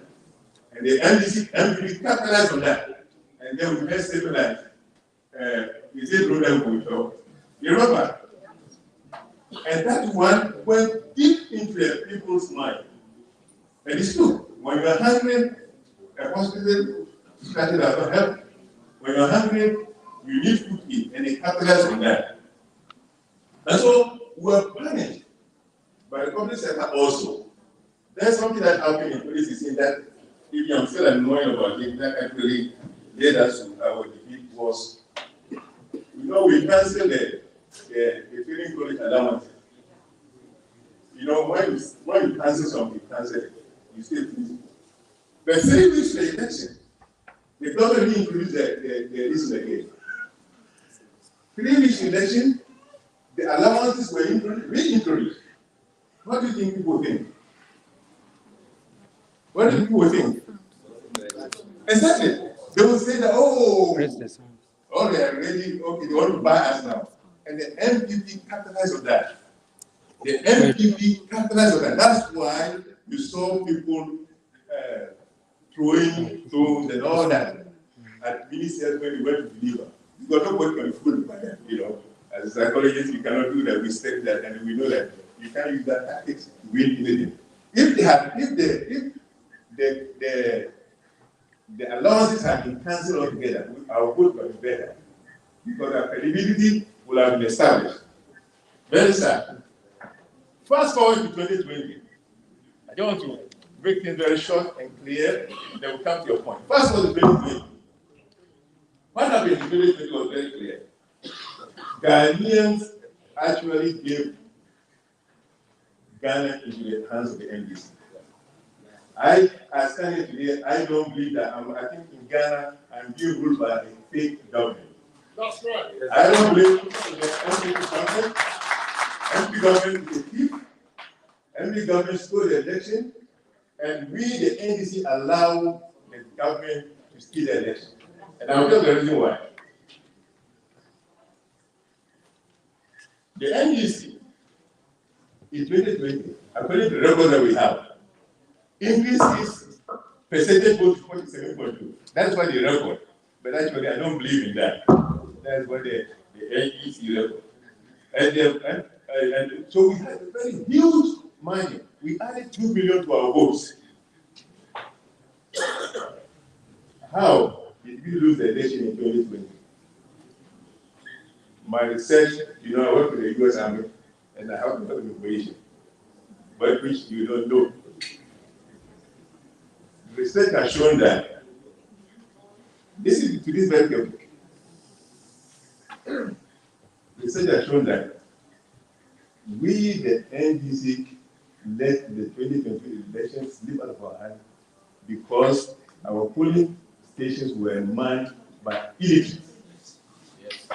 And the MPP capitalized on that. And then we had stabilized. We did road and we talk. You remember? And that one went deep into the people's mind. And it's true. When you're hungry, a hospital started as a help. When you're hungry, you need food to eat, and they capitalize on that. And so we were punished by the public sector also. There's something that happened in 2016 that, if I'm still annoyed about it, that actually led us to our defeat was, we canceled the training college allowance. When you cancel something, you cancel it. You stay pleased. But 3 weeks to the election, the government introduced the reason again. 3 weeks election, the allowances were reintroduced. What do you think people think? What do people think? Exactly. They will say that, they are ready, okay, they want to buy us now. And the MPP capitalized on that. The MPP capitalized on that. That's why you saw people throwing stones and all that at ministers when they went to deliver. Because nobody can fool by that, As a psychologist, you cannot do that. We study that, and we know that you can't use that tactics to win anything. If the allowances had been cancelled altogether, our vote would be better. Because our credibility will have been established. Very sad. Fast forward to 2020. I don't want to make things very short and clear, then we'll come to your point. Fast forward to 2020. What happened in 2020 was very clear. Ghanaians actually gave Ghana into the hands of the NDC. I stand here today, I don't believe that. I think in Ghana, I'm being ruled by a fake government. That's right. I don't believe the MP government. MP government is a thief. MP government stole the election, and we, the NDC, allow the government to steal the election. And I'll tell you the reason why. The NDC in 2020, according to the records that we have, increased its percentage vote to 47.2. That's what the record. But actually, I don't believe in that. That's what the NDC record. And so we had a very huge money. We added 2 billion to our votes. How did we lose the election in 2020? My research, I work with the US Army, and I have a lot of information, but which you don't know. Research has shown that, this is to this very careful. Research has shown that we, the NDC, let the 2020 election slip out of our hands because our polling stations were manned by illiterates. Yes.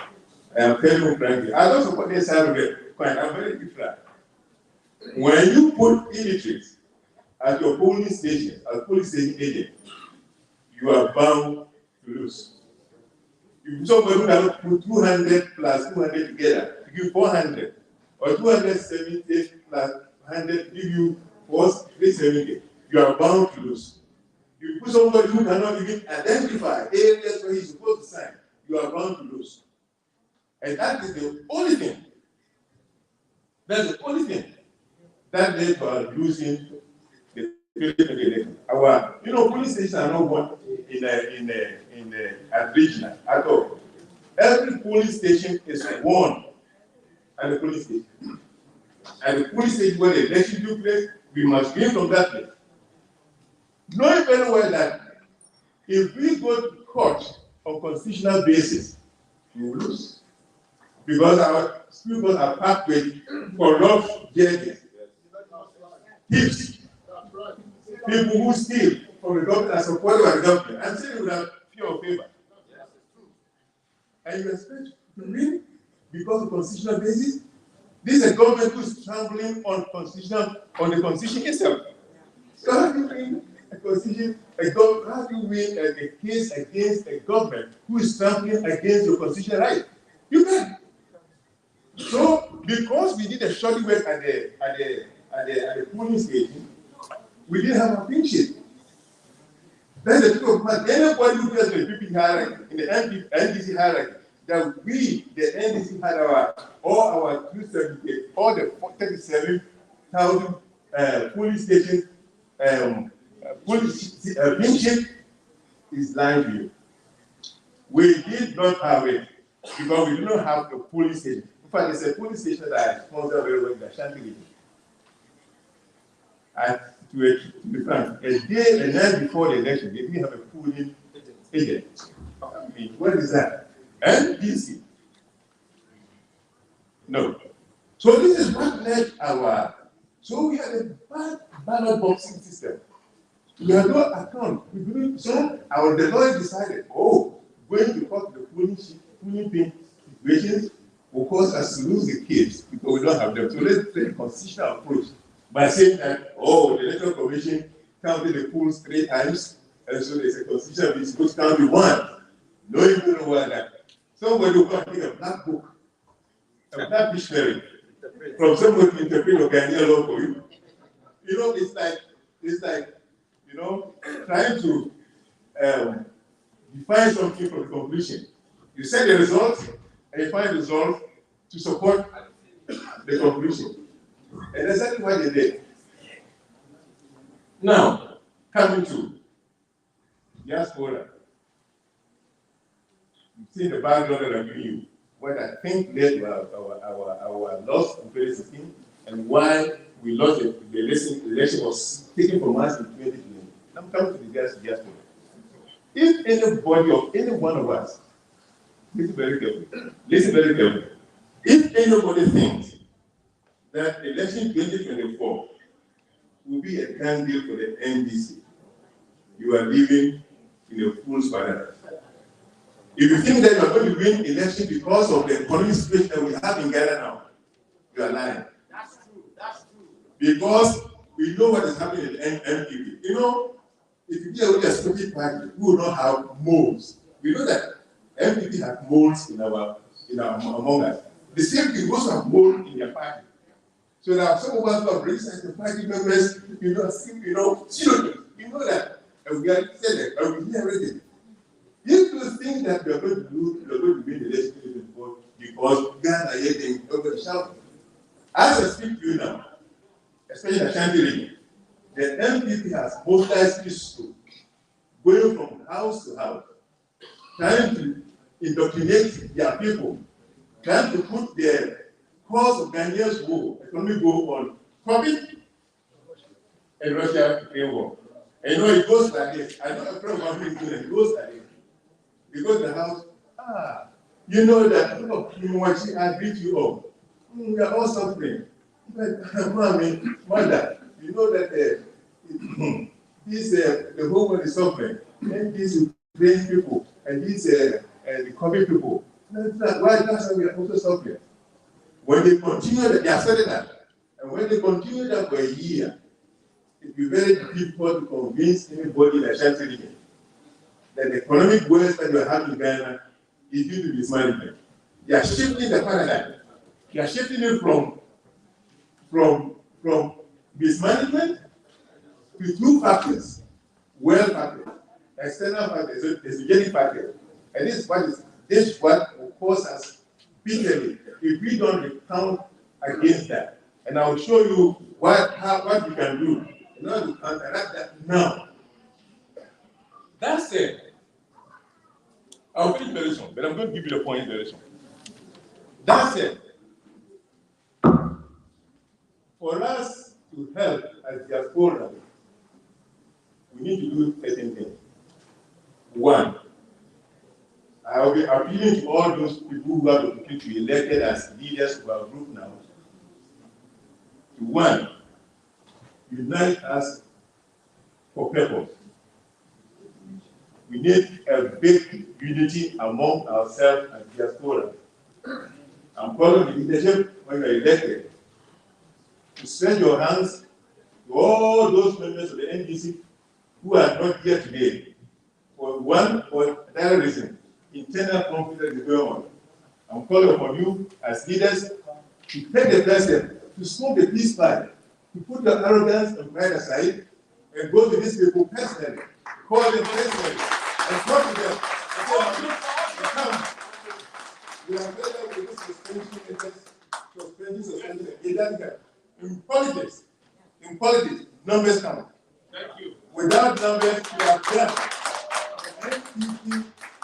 I am telling you frankly, I don't support this side of it. I'm very different. When you put illiterates at your polling station, as polling station agent, you are bound to lose. If somebody cannot put 200 plus 200 together, to give 400, or 270 plus 100 give you 370, you are bound to lose. You put somebody who cannot even identify areas where he's supposed to sign, you are bound to lose. And that is the only thing. That's the only thing that led to our losing the election. Our, police stations are not one at regional at all. Every police station is one at the police station. And the police station where the election took place, we must win from that place. Knowing very well that if we go to court on constitutional basis, we will lose. Because our people are packed with corrupt judges, thieves, people who steal from the government and supported by the government. I'm saying without fear or favor. And you expect to win because of constitutional basis? This is a government who's trampling on the constitution itself. So how do you win a constitution? How do you win a case against a government who is trampling against your constitutional right? You can't. So because we did a short work at the polling station, we didn't have a pin sheet. That's the truth. But anybody who does the PP hierarchy, in the NDC hierarchy, that we, the NDC, had all our 278, all the 37,000 police stations, pin sheet is lying to you. We did not have it because we do not have a police station. In fact, it's a police station that I sponsor very well in the Ashanti. And to be frank, a night before the election, they didn't have a polling agent. I mean, what is that? NDC. No. So this is what led so we had a bad ballot boxing system. We had no account. So our Deloitte decided, going to court the polling situations will cause us to lose the kids because we don't have them. So let's take a constitutional approach by saying that, the Electoral Commission counted the polls 3 times, and so there's a constitutional is supposed to count the 1. No, you don't know what that. Somebody will go and take a black book, a black dictionary, from someone to interpret or Ghanaian law for you. It's like, trying to define something from the conclusion. You set the result, and you find the result to support the conclusion. And that's exactly what they did. Now, coming to diaspora. You've seen the background that I'm giving you. What I think led to our loss in 2016 and why we lost the election was taken from us in 2020. I'm coming to the diaspora. If anybody or any one of us, listen very carefully, if anybody thinks that election 2024 will be a done deal for the NDC, you are living in a fool's paradise. If you think that you are going to win election because of the economic situation that we have in Ghana now, you are lying. That's true. Because we know what is happening in MPP. If you deal with a stupid party, we will not have moles. We know that MPP have moles among us. The same thing goes have moles in their party. So there are some of us who have criticized the party members, children. We know that. And we are saying that, and we hear everything. If you think that you're going to win the election because Ghana are getting over the shouting. As I speak to you now, especially in Ashanti region, the MPP has mobilized people going from house to house, trying to indoctrinate their people, trying to put the cause of Ghanaians' war, economic war, on profit and Russia-Ukraine war. And it goes like this. I know a friend of mine doing it. It goes like this. You go to the house, you know that I beat you up. We are all suffering. Mommy, mother, you know that the whole world is suffering. And these Ukrainian people and these the COVID people. Why that's why we are also suffering? When they continue that, they are saying that. And when they continue that for a year, it will be very difficult to convince anybody in the Ashanti region that the economic woes that you are having in Ghana is due to mismanagement. They are shifting the paradigm. They are shifting it from mismanagement to 2 factors. Well factors, external factors, exogenic factors. And this is what will cause us bitterly if we don't recount against that. And I will show you what we can do in order to counteract that now. That said, I'll finish very soon, but I'm going to give you the point very soon. That said, for us to help as diaspora, we need to do certain things. 1, I will be appealing to all those people who are looking to be elected as leaders of our group now. To 1, unite us for purpose. We need a big unity among ourselves and diaspora. I'm calling the leadership when you're elected to stretch your hands to all those members of the NDC who are not here today for one or another reason. Internal conflict is going on. I'm calling upon you as leaders to take the first step, to smoke the peace pipe, to put your arrogance and pride aside, and go to these people personally, call them personally, and talk to them. And say, come. We are better with this suspension methods, in politics, numbers count. Thank you. Without numbers, you are done. NPP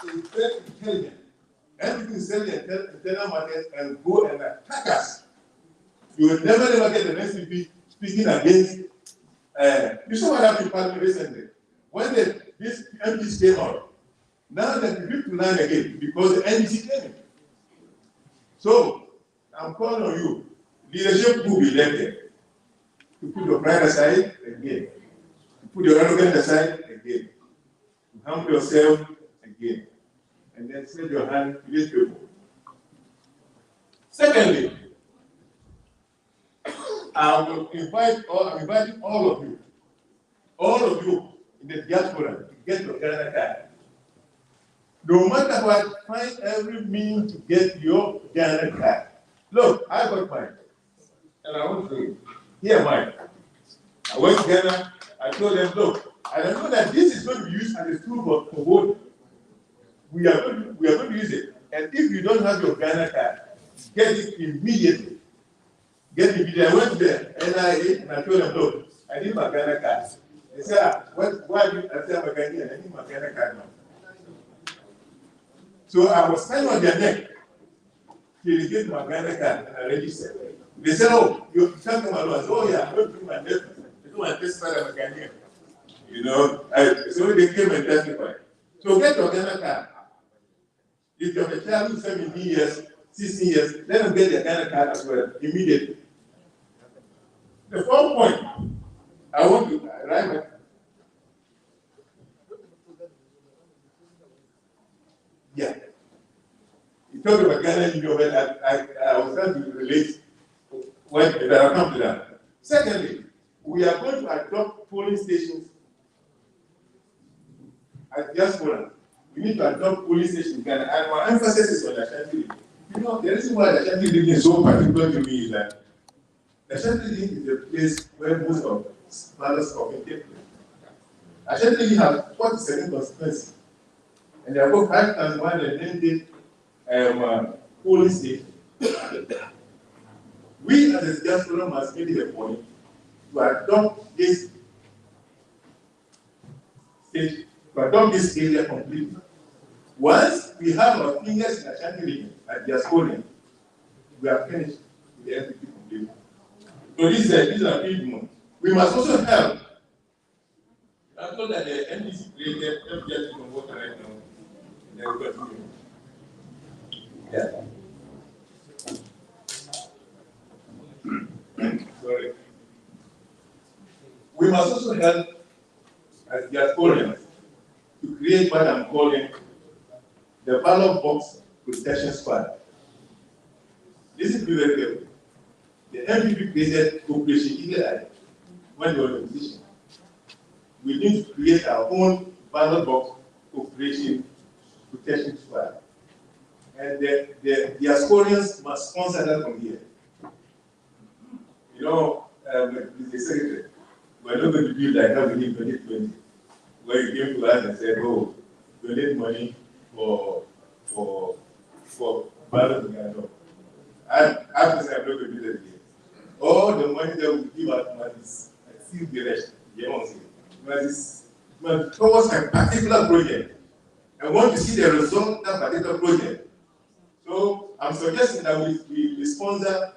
is very intelligent. NPP is very internal matters and go and attack us. You will never get an NPP speaking against. You saw what happened in Parliament recently. When this MPs came out, now they flip to line again because the NDC came in. So, I'm calling on you, leadership will be elected, to put your pride aside again, to put your arrogance aside again, to humble yourself again, and then spread your hand to these people. Secondly, I'm inviting all of you in the diaspora to get your Ghana card. No matter what, find every means to get your Ghana card. Look, I got mine, and I want to say, here mine. I went to Ghana, I told them, look, I know that this is going to be used as a tool for voting. We are going to use it. And if you don't have your Ghana card, get it immediately. Get it immediately. I went to the NIA and I told them, look, I need my Ghana card. They said, why do you say I'm a Ghanaian? I need my Ghana card now. So I was standing on their neck till they get my Ghana card and I registered. They said, oh, you can't come along. I said, oh yeah, I'm going to do my nephew. I do my test card, I'm a Ghanaian. You know, so they came and testified. So get your Ghana card. If you have a child who's 17 years, 16 years, let them get their Ghana card as well, immediately. The fourth point, I want to write. Yeah. You talk about Ghana, you know, but I was trying to relate when I come to that. Secondly, we are going to adopt polling stations at diaspora. We need to adopt polling stations in Ghana, and our emphasis is on the Ashanti region. You know, the reason why the Ashanti region is so particular to me is that the Ashanti region is the place where most of ballots of take place. Ashanti region has 47 constituencies, and there are about 5,198 polling stations. We as a diaspora must make it a point to adopt this state, to adopt this area completely. Once we have our fingers in the Ashanti region at diaspora, we are finished with the NPP completely. So this is a big one. We must also help. I thought that the NDC created FDR from water right now. And then we continue. Yeah. Sorry. We must also help as diasporians to create what I'm calling the ballot box protection squad. This is very careful. The MPP created Operation Eagle Eye when they were in position. We need to create our own ballot box operation protection squad. And the diasporians must sponsor that from here. You know, the secretary, we're not going to do like how we did in 2020, where you came to us and said, oh, donate money for ballot in Ghana. I'm not going to do that again. All the money that we give out must see the rest. Must towards a particular project. I want to see the result of that particular project. So I'm suggesting that we sponsor,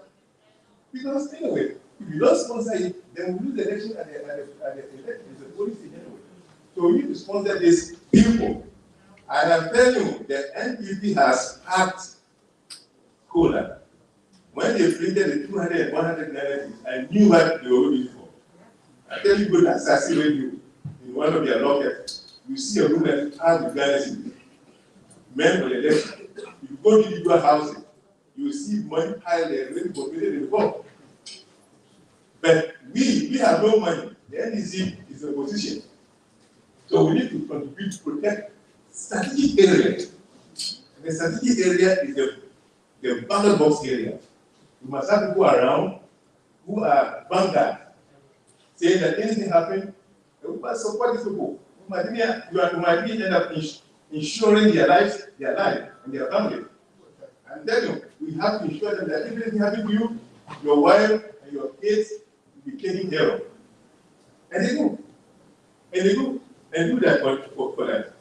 because anyway, if you don't sponsor it, then we lose the election at the election. It's a policy anyway. So we need to sponsor these people. And I'm telling you, the NPP has packed cola. When they printed the 200 and 100 narratives, I knew what they were looking for. I tell you, good assassinate you in one of their lockets. You see a room that has the guys in it. Men for the election. You go to your housing. you see money higher than populated before. But we have no money. The NDC is the opposition. So we need to contribute to protect strategic areas. And the strategic area is the ballot box area. We must have people around who are vanguard, saying that anything happens, we must support these people. You might end up ensuring their life, and their family. And then we have to ensure them that if anything happens to you, your wife and your kids will be taken care of. And they do. And they do. And do that for that.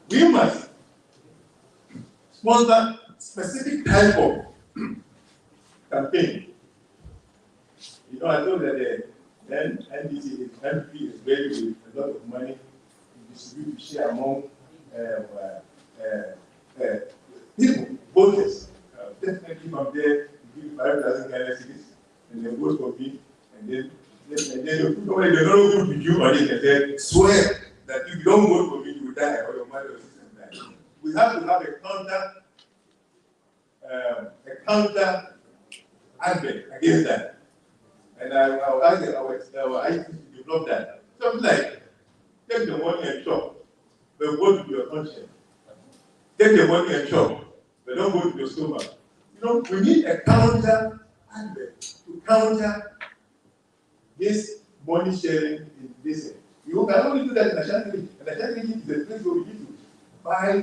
We must sponsor specific type of campaign. You know, I know that the NDC MP is ready with a lot of money to distribute, to share among people, voters. Definitely from there, give 5,000 Ghana cedis, and then vote for me, and then they're not going to you on it and then swear that if you don't vote for me, you will die, or your mother or sister will die. We have to have a counter advert against that. And I'll ask our IT to develop that. Something like, take the money and shop, but vote with your conscience. Take the money and shop, but don't vote with your stomach. You know, we need a counter advert to counter this money sharing in this. You can only do that in a national. And a national is the place where we need to buy